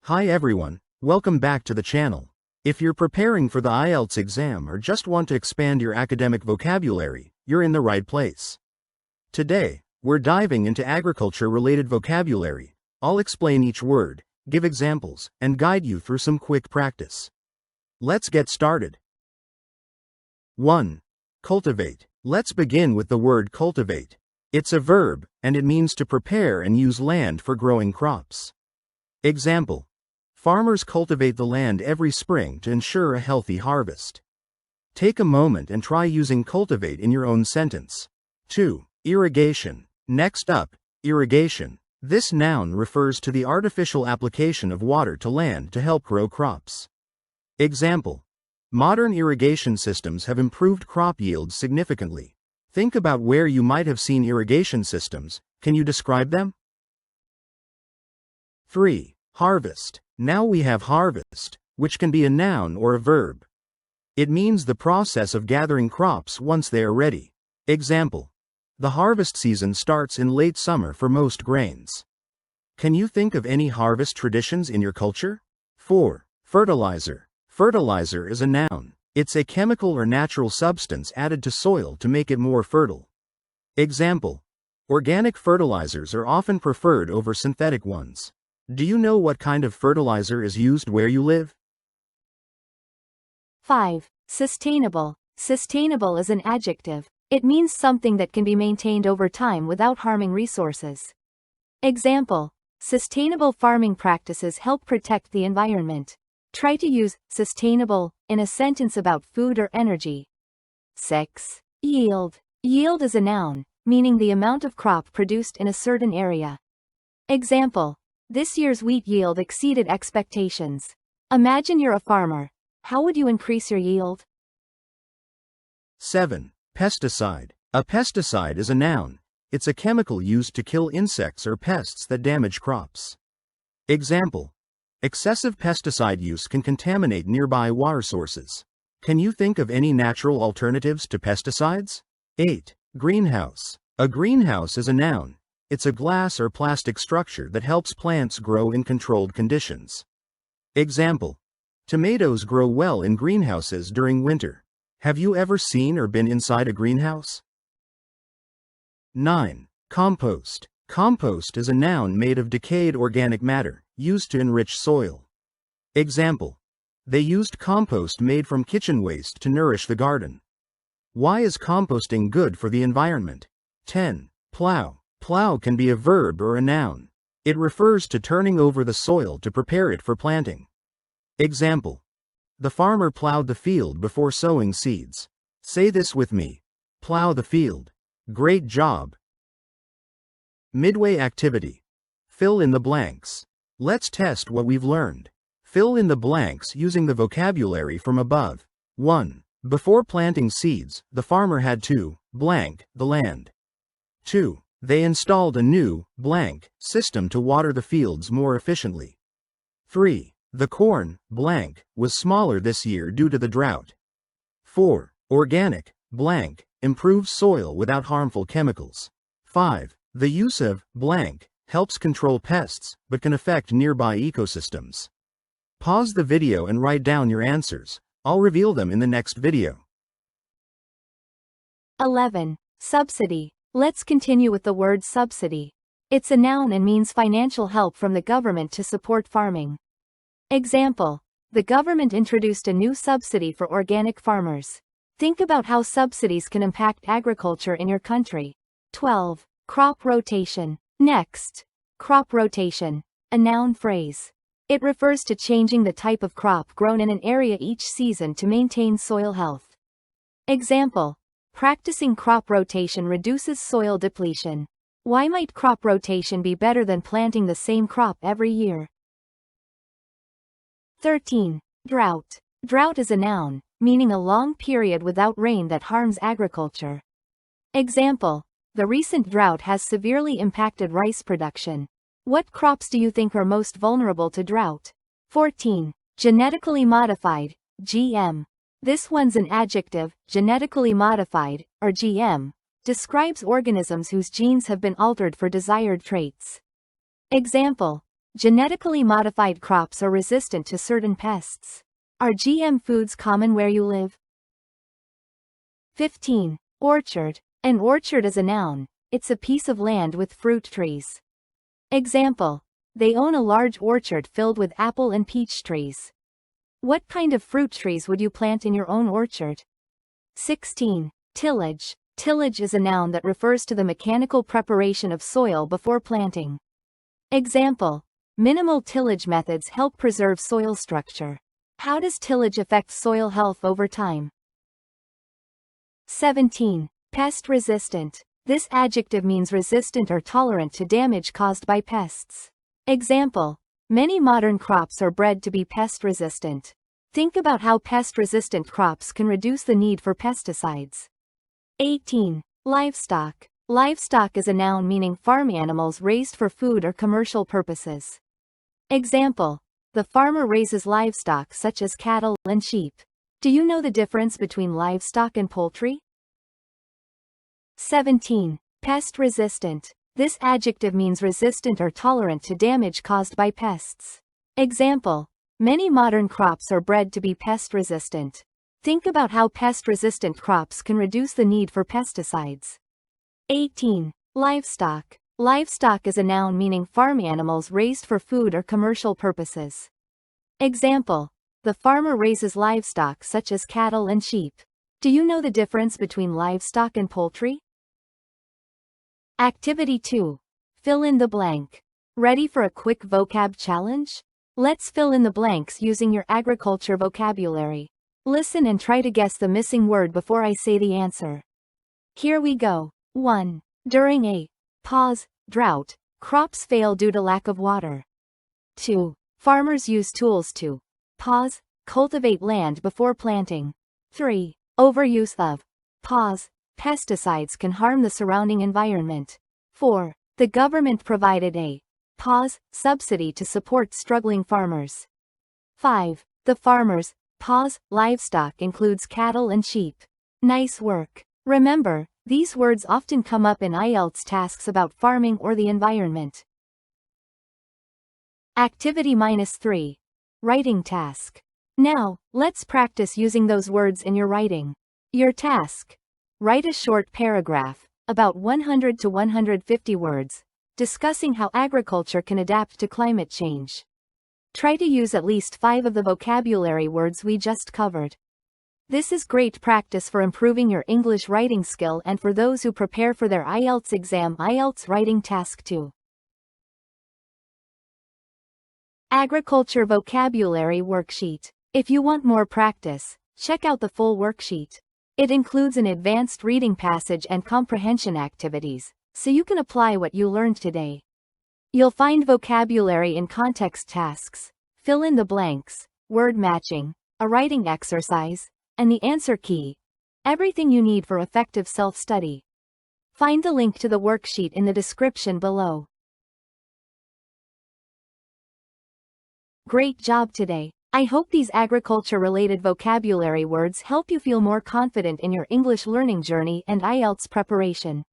Hi everyone, welcome back to the channel. If you're preparing for the IELTS exam or just want to expand your academic vocabulary, you're in the right place. Today, we're diving into agriculture-related vocabulary. I'll explain each word, give examples, and guide you through some quick practice. Let's get started. 1. Cultivate. Let's begin with the word cultivate. It's a verb, and it means to prepare and use land for growing crops. Example. Farmers cultivate the land every spring to ensure a healthy harvest. Take a moment and try using cultivate in your own sentence. 2. Irrigation. Next up, irrigation. This noun refers to the artificial application of water to land to help grow crops. Example. Modern irrigation systems have improved crop yields significantly. Think about where you might have seen irrigation systems. Can you describe them? 3. Harvest. Now we have harvest, which can be a noun or a verb. It means the process of gathering crops once they are ready. Example. The harvest season starts in late summer for most grains. Can you think of any harvest traditions in your culture? 4. Fertilizer. Fertilizer is a noun. It's a chemical or natural substance added to soil to make it more fertile. Example. Organic fertilizers are often preferred over synthetic ones. Do you know what kind of fertilizer is used where you live? 5. Sustainable. Sustainable is an adjective. It means something that can be maintained over time without harming resources. Example. Sustainable farming practices help protect the environment. Try to use sustainable in a sentence about food or energy. 6. Yield. Yield is a noun, meaning the amount of crop produced in a certain area. Example. This year's wheat yield exceeded expectations. Imagine you're a farmer. How would you increase your yield? 7. Pesticide. A pesticide is a noun. It's a chemical used to kill insects or pests that damage crops. Example. Excessive pesticide use can contaminate nearby water sources. Can you think of any natural alternatives to pesticides? 8. Greenhouse. A greenhouse is a noun. It's a glass or plastic structure that helps plants grow in controlled conditions. Example. Tomatoes grow well in greenhouses during winter. Have you ever seen or been inside a greenhouse? 9. Compost. Compost is a noun made of decayed organic matter, used to enrich soil. Example. They used compost made from kitchen waste to nourish the garden. Why is composting good for the environment? 10. Plow. Plow can be a verb or a noun. It refers to turning over the soil to prepare it for planting. Example. The farmer plowed the field before sowing seeds. Say this with me. Plow the field. Great job. Midway activity. Fill in the blanks. Let's test what we've learned. Fill in the blanks using the vocabulary from above. 1. Before planting seeds, the farmer had to blank the land. 2. They installed a new blank system to water the fields more efficiently. 3. The corn blank was smaller this year due to the drought. 4. Organic blank improves soil without harmful chemicals. 5. The use of blank helps control pests but can affect nearby ecosystems. Pause the video and write down your answers. I'll reveal them in the next video. 11. Subsidy. Let's continue with the word subsidy. It's a noun and means financial help from the government to support farming. Example. The government introduced a new subsidy for organic farmers. Think about how subsidies can impact agriculture in your country. 12. Crop rotation. Next. Crop rotation. A noun phrase. It refers to changing the type of crop grown in an area each season to maintain soil health. Example. Practicing crop rotation reduces soil depletion. Why might crop rotation be better than planting the same crop every year? 13. Drought. Drought is a noun, meaning a long period without rain that harms agriculture. Example. The recent drought has severely impacted rice production. What crops do you think are most vulnerable to drought? 14. Genetically modified, GM. This one's an adjective. Genetically modified, or GM, describes organisms whose genes have been altered for desired traits. Example. Genetically modified crops are resistant to certain pests. Are GM foods common where you live? 15. Orchard. An orchard is a noun. It's a piece of land with fruit trees. Example. They own a large orchard filled with apple and peach trees. What kind of fruit trees would you plant in your own orchard? 16. Tillage. Tillage is a noun that refers to the mechanical preparation of soil before planting. Example. Minimal tillage methods help preserve soil structure. How does tillage affect soil health over time? 17. Pest resistant. This adjective means resistant or tolerant to damage caused by pests. Example. Many modern crops are bred to be pest resistant. Think about how pest-resistant crops can reduce the need for pesticides. 18. Livestock. Livestock is a noun meaning farm animals raised for food or commercial purposes. Example. The farmer raises livestock such as cattle and sheep. Do you know the difference between livestock and poultry? 17. Pest resistant. This adjective means resistant or tolerant to damage caused by pests. Example. Many modern crops are bred to be pest resistant. Think about how pest-resistant crops can reduce the need for pesticides. 18. Livestock. Livestock is a noun meaning farm animals raised for food or commercial purposes. Example. The farmer raises livestock such as cattle and sheep. Do you know the difference between livestock and poultry? Activity 2. Fill in the blank. Ready for a quick vocab challenge? Let's fill in the blanks using your agriculture vocabulary. Listen and try to guess the missing word before I say the answer. Here we go. 1. During a drought, crops fail due to lack of water. 2. Farmers use tools to cultivate land before planting. 3. Overuse of pesticides can harm the surrounding environment. 4. The government provided a subsidy to support struggling farmers. 5. The farmers' livestock includes cattle and sheep. Nice work. Remember, these words often come up in IELTS tasks about farming or the environment. Activity -3. Writing task. Now, let's practice using those words in your writing. Your task. Write a short paragraph, about 100 to 150 words, discussing how agriculture can adapt to climate change. Try to use at least 5 of the vocabulary words we just covered. This is great practice for improving your English writing skill and for those who prepare for their IELTS exam. IELTS Writing Task 2. Agriculture Vocabulary Worksheet. If you want more practice, check out the full worksheet. It includes an advanced reading passage and comprehension activities, so you can apply what you learned today. You'll find vocabulary in context tasks, fill in the blanks, word matching, a writing exercise, and the answer key. Everything you need for effective self-study. Find the link to the worksheet in the description below. Great job today. I hope these agriculture-related vocabulary words help you feel more confident in your English learning journey and IELTS preparation.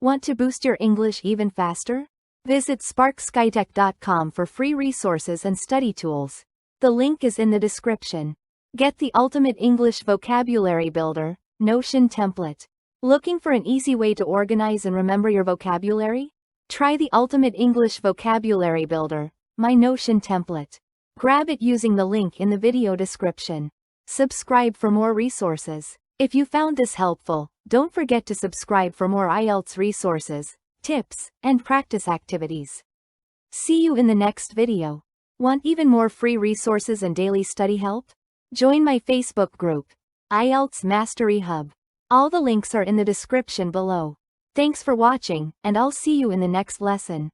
Want to boost your English even faster? Visit SparkSkyTech.com for free resources and study tools. The link is in the description. Get the ultimate English vocabulary builder, Notion template. Looking for an easy way to organize and remember your vocabulary? Try the ultimate English vocabulary builder, my Notion template. Grab it using the link in the video description. Subscribe for more resources. If you found this helpful, don't forget to subscribe for more IELTS resources, tips, and practice activities. See you in the next video. Want even more free resources and daily study help? Join my Facebook group, IELTS Mastery Hub. All the links are in the description below. Thanks for watching, and I'll see you in the next lesson.